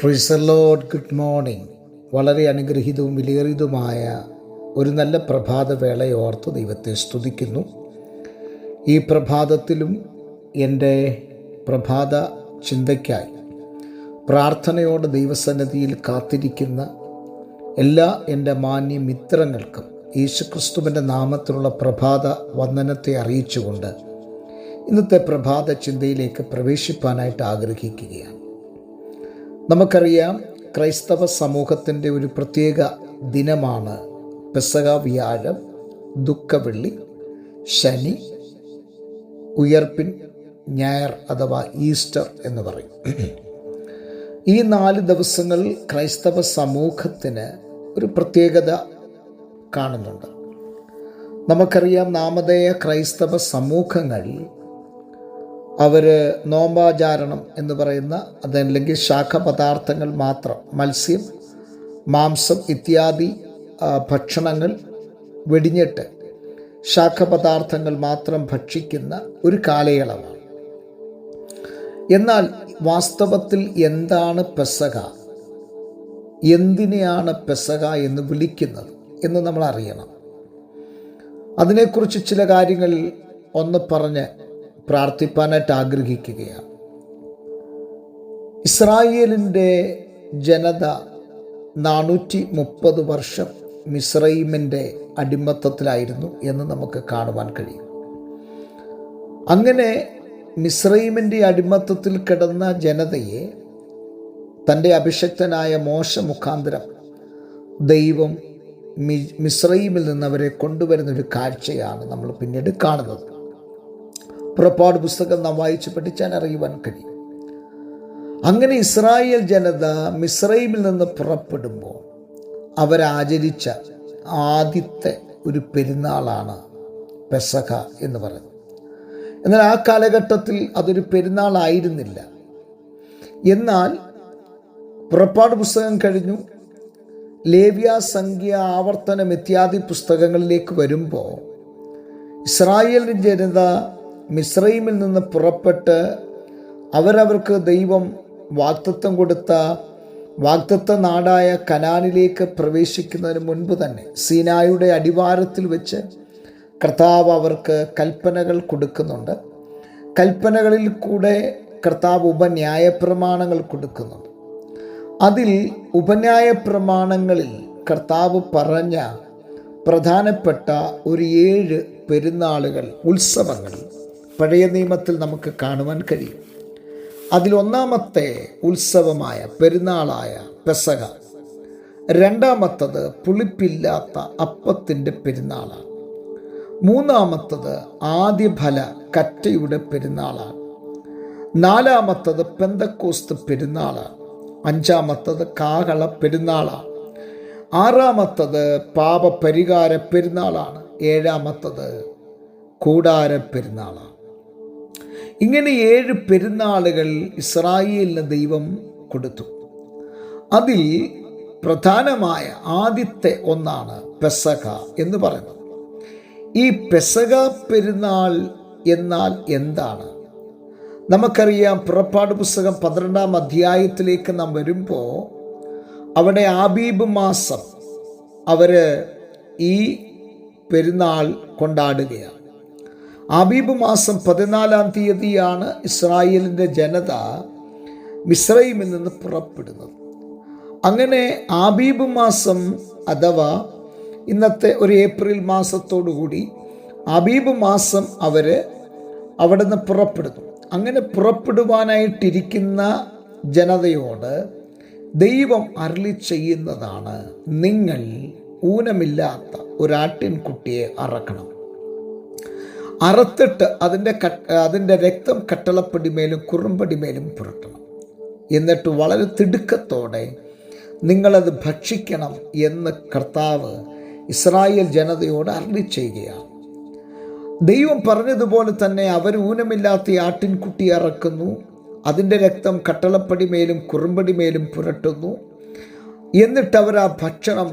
Praise the Lord. Good morning. വളരെ അനുഗ്രഹീതവും വിലയേറിയതുമായ ഒരു നല്ല പ്രഭാതവേളയെ ഓർത്ത് ദൈവത്തെ സ്തുതിക്കുന്നു. ഈ പ്രഭാതത്തിലും എൻ്റെ പ്രഭാത ചിന്തയ്ക്കായി പ്രാർത്ഥനയോടെ ദൈവസന്നിധിയിൽ കാത്തിരിക്കുന്ന എല്ലാ എൻ്റെ മാന്യ മിത്രങ്ങൾക്കും യേശുക്രിസ്തുവിൻ്റെ നാമത്തിലുള്ള പ്രഭാത വന്ദനത്തെ അറിയിച്ചുകൊണ്ട് ഇന്നത്തെ പ്രഭാത ചിന്തയിലേക്ക് പ്രവേശിപ്പാനായിട്ട് ആഗ്രഹിക്കുകയാണ്. നമുക്കറിയാം, ക്രൈസ്തവ സമൂഹത്തിൻ്റെ ഒരു പ്രത്യേക ദിനമാണ് പെസഹ വ്യാഴം, ദുഃഖവെള്ളി, ശനി, ഉയർപ്പിൻ ഞായർ അഥവാ ഈസ്റ്റർ എന്ന് പറയും. ഈ 4 ദിവസങ്ങൾ ക്രൈസ്തവ സമൂഹത്തിന് ഒരു പ്രത്യേകത കാണുന്നുണ്ട്. നമുക്കറിയാം, നാമധേയ ക്രൈസ്തവ സമൂഹങ്ങൾ അവർ നോമ്പാചാരണം എന്ന് പറയുന്ന അതല്ലെങ്കിൽ ശാഖപദാർത്ഥങ്ങൾ മാത്രം, മത്സ്യം, മാംസം ഇത്യാദി ഭക്ഷണങ്ങൾ വെടിഞ്ഞിട്ട് ശാഖപദാർത്ഥങ്ങൾ മാത്രം ഭക്ഷിക്കുന്ന ഒരു കാലയളവാണ്. എന്നാൽ വാസ്തവത്തിൽ എന്താണ് പെസഹ, എന്തിനെയാണ് പെസഹ എന്ന് വിളിക്കുന്നത് എന്ന് നമ്മൾ അറിയണം. അതിനെക്കുറിച്ച് ചില കാര്യങ്ങൾ ഒന്ന് പറഞ്ഞ് പ്രാർത്ഥിപ്പാനായിട്ട് ആഗ്രഹിക്കുകയാണ്. ഇസ്രായേലിൻ്റെ ജനത 430 വർഷം മിസ്രൈമിൻ്റെ അടിമത്തത്തിലായിരുന്നു എന്ന് നമുക്ക് കാണുവാൻ കഴിയും. അങ്ങനെ മിസ്രൈമിൻ്റെ അടിമത്തത്തിൽ കിടന്ന ജനതയെ തൻ്റെ അഭിഷക്തനായ മോശ മുഖാന്തരം ദൈവം മിസ്രൈമിൽ നിന്നവരെ കൊണ്ടുവരുന്നൊരു കാഴ്ചയാണ് നമ്മൾ പിന്നീട് കാണുന്നത്. പുറപ്പാട് പുസ്തകം നാം വായിച്ച് പഠിച്ചാൽ അറിയുവാൻ കഴിയും. അങ്ങനെ ഇസ്രായേൽ ജനത മിസ്രൈമിൽ നിന്ന് പുറപ്പെടുമ്പോൾ അവരാചരിച്ച ആദ്യത്തെ ഒരു പെരുന്നാളാണ് പെസഹ എന്ന് പറയുന്നത്. എന്നാൽ ആ കാലഘട്ടത്തിൽ അതൊരു പെരുന്നാളായിരുന്നില്ല. എന്നാൽ പുറപ്പാട് പുസ്തകം കഴിഞ്ഞു ലേവ്യ, സംഖ്യ, ആവർത്തനം ഇത്യാദി പുസ്തകങ്ങളിലേക്ക് വരുമ്പോൾ ഇസ്രായേൽ ജനത മിസ്രൈമിൽ നിന്ന് പുറപ്പെട്ട് അവരവർക്ക് ദൈവം വാഗ്ദത്തം കൊടുത്ത വാഗ്ദത്ത നാടായ കനാനിലേക്ക് പ്രവേശിക്കുന്നതിന് മുൻപ് തന്നെ സീനായുടെ അടിവാരത്തിൽ വെച്ച് കർത്താവ് അവർക്ക് കൽപ്പനകൾ കൊടുക്കുന്നുണ്ട്. കൽപ്പനകളിൽ കൂടെ കർത്താവ് ഉപന്യായ പ്രമാണങ്ങൾ കൊടുക്കുന്നുണ്ട്. അതിൽ ഉപന്യായ പ്രമാണങ്ങളിൽ കർത്താവ് പറഞ്ഞ പ്രധാനപ്പെട്ട ഒരു 7 പെരുന്നാളുകൾ, ഉത്സവങ്ങൾ പഴയ നിയമത്തിൽ നമുക്ക് കാണുവാൻ കഴിയും. അതിലൊന്നാമത്തെ ഉത്സവമായ പെരുന്നാളായ പെസഹ, രണ്ടാമത്തത് പുളിപ്പില്ലാത്ത അപ്പത്തിൻ്റെ പെരുന്നാളാണ്, മൂന്നാമത്തത് ആദ്യഫല കറ്റയുടെ പെരുന്നാളാണ്, നാലാമത്തത് പെന്തക്കോസ്ത് പെരുന്നാളാണ്, അഞ്ചാമത്തത് കാഹള പെരുന്നാളാണ്, ആറാമത്തത് പാപപരിഹാര പെരുന്നാളാണ്, ഏഴാമത്തത് കൂടാര പെരുന്നാളാണ്. ഇങ്ങനെ 7 പെരുന്നാളുകൾ ഇസ്രായേലിന് ദൈവം കൊടുത്തു. അതിൽ പ്രധാനമായ ആദ്യത്തെ ഒന്നാണ് പെസഹ എന്ന് പറയുന്നത്. ഈ പെസഹ പെരുന്നാൾ എന്നാൽ എന്താണ്? നമുക്കറിയാം, പുറപ്പാട് പുസ്തകം 12-ാം അധ്യായത്തിലേക്ക് നാം വരുമ്പോൾ അവിടെ ആബീബ് മാസം അവർ ഈ പെരുന്നാൾ കൊണ്ടാടുകയാണ്. ആബീബ് മാസം 14-ാം തീയതിയാണ് ഇസ്രായേലിൻ്റെ ജനത മിസ്രൈമിൽ നിന്ന് പുറപ്പെടുന്നത്. അങ്ങനെ ആബീബ് മാസം അഥവാ ഇന്നത്തെ ഒരു ഏപ്രിൽ മാസത്തോടുകൂടി ആബീബ് മാസം അവർ അവിടെ നിന്ന് പുറപ്പെടുന്നു. അങ്ങനെ പുറപ്പെടുവാനായിട്ടിരിക്കുന്ന ജനതയോട് ദൈവം അരുളി ചെയ്യുന്നതാണ്, നിങ്ങൾ ഊനമില്ലാത്ത ഒരാട്ടിൻകുട്ടിയെ അറക്കണം. അറുത്തിട്ട് അതിൻ്റെ രക്തം കട്ടളപ്പടിമേലും കുറുമ്പടിമേലും പുരട്ടണം. എന്നിട്ട് വളരെ തിടുക്കത്തോടെ നിങ്ങളത് ഭക്ഷിക്കണം എന്ന് കർത്താവ് ഇസ്രായേൽ ജനതയോട് അരുളി ചെയ്യുകയാണ്. ദൈവം പറഞ്ഞതുപോലെ തന്നെ അവർ ഊനമില്ലാത്ത ആട്ടിൻകുട്ടി അറക്കുന്നു, അതിൻ്റെ രക്തം കട്ടളപ്പടിമേലും കുറുമ്പടിമേലും പുരട്ടുന്നു. എന്നിട്ട് അവർ ആ ഭക്ഷണം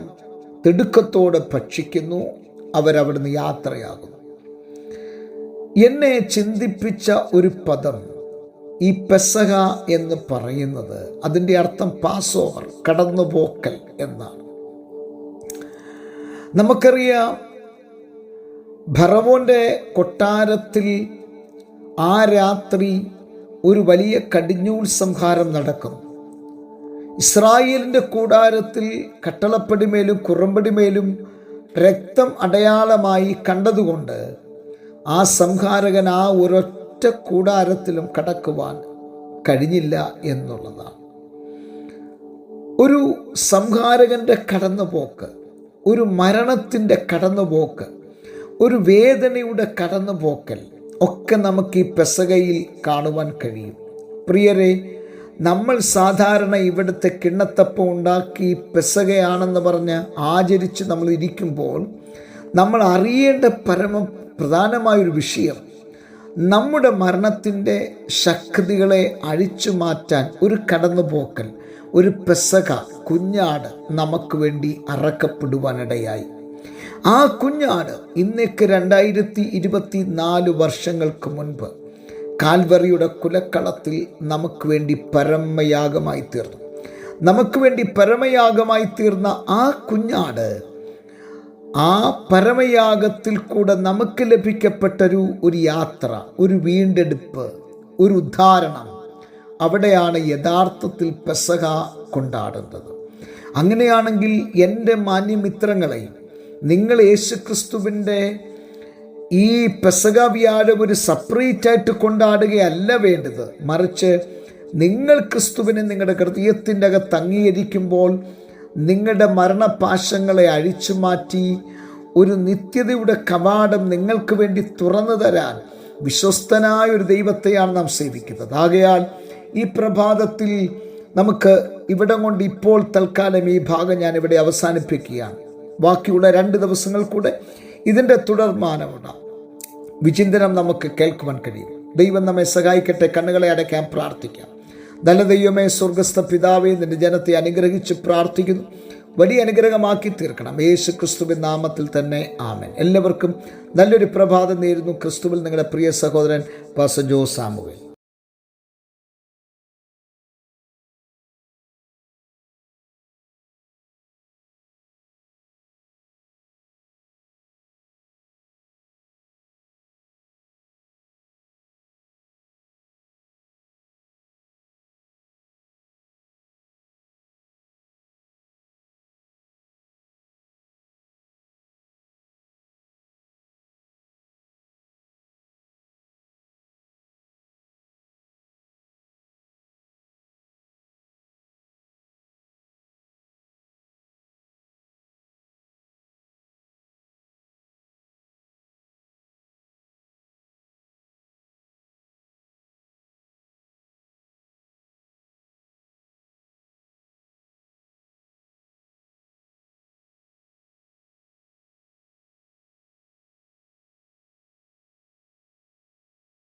തിടുക്കത്തോടെ ഭക്ഷിക്കുന്നു. അവരവിടുന്ന് യാത്രയാകുന്നു. എന്നെ ചിന്തിപ്പിച്ച ഒരു പദം ഈ പെസഹ എന്ന് പറയുന്നത് അതിൻ്റെ അർത്ഥം പാസ് ഓവർ, കടന്നുപോക്കൽ എന്നാണ്. നമുക്കറിയാം, ഫറവോന്റെ കൊട്ടാരത്തിൽ ആ രാത്രി ഒരു വലിയ കടിഞ്ഞൂൽ സംഹാരം നടക്കുന്നു. ഇസ്രായേലിൻ്റെ കൂടാരത്തിൽ കട്ടളപ്പടിമേലും കുറമ്പടിമേലും രക്തം അടയാളമായി കണ്ടതുകൊണ്ട് ആ സംഹാരകൻ ആ ഒരൊറ്റ കൂടാരത്തിലും കടക്കുവാൻ കഴിഞ്ഞില്ല എന്നുള്ളതാണ്. ഒരു സംഹാരകൻ്റെ കടന്നുപോക്ക്, ഒരു മരണത്തിൻ്റെ കടന്നുപോക്ക്, ഒരു വേദനയുടെ കടന്നുപോക്കൽ ഒക്കെ നമുക്ക് ഈ പെസഹയിൽ കാണുവാൻ കഴിയും. പ്രിയരെ, നമ്മൾ സാധാരണ ഇവിടുത്തെ കിണ്ണത്തപ്പം ഉണ്ടാക്കി പെസഹയാണെന്ന് പറഞ്ഞ് ആചരിച്ച് നമ്മൾ ഇരിക്കുമ്പോൾ നമ്മൾ അറിയേണ്ട പ്രധാനമായൊരു വിഷയം, നമ്മുടെ മരണത്തിൻ്റെ ശക്തികളെ അഴിച്ചു മാറ്റാൻ ഒരു കടന്നുപോക്കൽ, ഒരു പെസഹ കുഞ്ഞാട് നമുക്ക് വേണ്ടി അറക്കപ്പെടുവാനിടയായി. ആ കുഞ്ഞാട് ഇന്നേക്ക് 2024 വർഷങ്ങൾക്ക് മുൻപ് കാൽവറിയുടെ കുലക്കളത്തിൽ നമുക്ക് വേണ്ടി പരമയാഗമായി തീർന്നു. നമുക്ക് വേണ്ടി പരമയാഗമായി തീർന്ന ആ കുഞ്ഞാട്, ആ പരമയാഗത്തിൽ കൂടെ നമുക്ക് ലഭിക്കപ്പെട്ടൊരു യാത്ര, ഒരു വീണ്ടെടുപ്പ്, ഒരു ഉദ്ധാരണം, അവിടെയാണ് യഥാർത്ഥത്തിൽ പെസഹ കൊണ്ടാടുന്നത്. അങ്ങനെയാണെങ്കിൽ എൻ്റെ മാന്യമിത്രങ്ങളെ, നിങ്ങൾ യേശുക്രിസ്തുവിൻ്റെ ഈ പെസഹ വ്യാഴം ഒരു സെപ്പറേറ്റായിട്ട് കൊണ്ടാടുകയല്ല വേണ്ടത്. മറിച്ച് നിങ്ങൾ ക്രിസ്തുവിനെ നിങ്ങളുടെ ഹൃദയത്തിൻ്റെ അകത്ത് അംഗീകരിക്കുമ്പോൾ നിങ്ങളുടെ മരണപാശങ്ങളെ അഴിച്ചു മാറ്റി ഒരു നിത്യതയുടെ കവാടം നിങ്ങൾക്ക് വേണ്ടി തുറന്നു തരാൻ വിശ്വസ്തനായ ഒരു ദൈവത്തെയാണ് നാം സേവിക്കുന്നത്. ആകയാൽ ഈ പ്രഭാതത്തിൽ നമുക്ക് ഇവിടം കൊണ്ട് ഇപ്പോൾ തൽക്കാലം ഈ ഭാഗം ഞാനിവിടെ അവസാനിപ്പിക്കുകയാണ്. ബാക്കിയുള്ള 2 ദിവസങ്ങൾ കൂടെ ഇതിൻ്റെ തുടർമാനമുള്ള വിചിന്തനം നമുക്ക് കേൾക്കുവാൻ കഴിയും. ദൈവം നമ്മെ സഹായിക്കട്ടെ. കണ്ണുകളെ അടയ്ക്കാൻ പ്രാർത്ഥിക്കാം. നല്ല ദൈവമേ, സ്വർഗസ്ഥ പിതാവേ, നിന്റെ ജനത്തെ അനുഗ്രഹിച്ച് പ്രാർത്ഥിക്കുന്നു. വലിയ അനുഗ്രഹമാക്കി തീർക്കണം. യേശു ക്രിസ്തുവിൻ നാമത്തിൽ തന്നെ ആമേൻ. എല്ലാവർക്കും നല്ലൊരു പ്രഭാതം നേരുന്നു. ക്രിസ്തുവിൽ നിങ്ങളുടെ പ്രിയ സഹോദരൻ പാസ്റ്റർ ജോസ് സാമുവേൽ.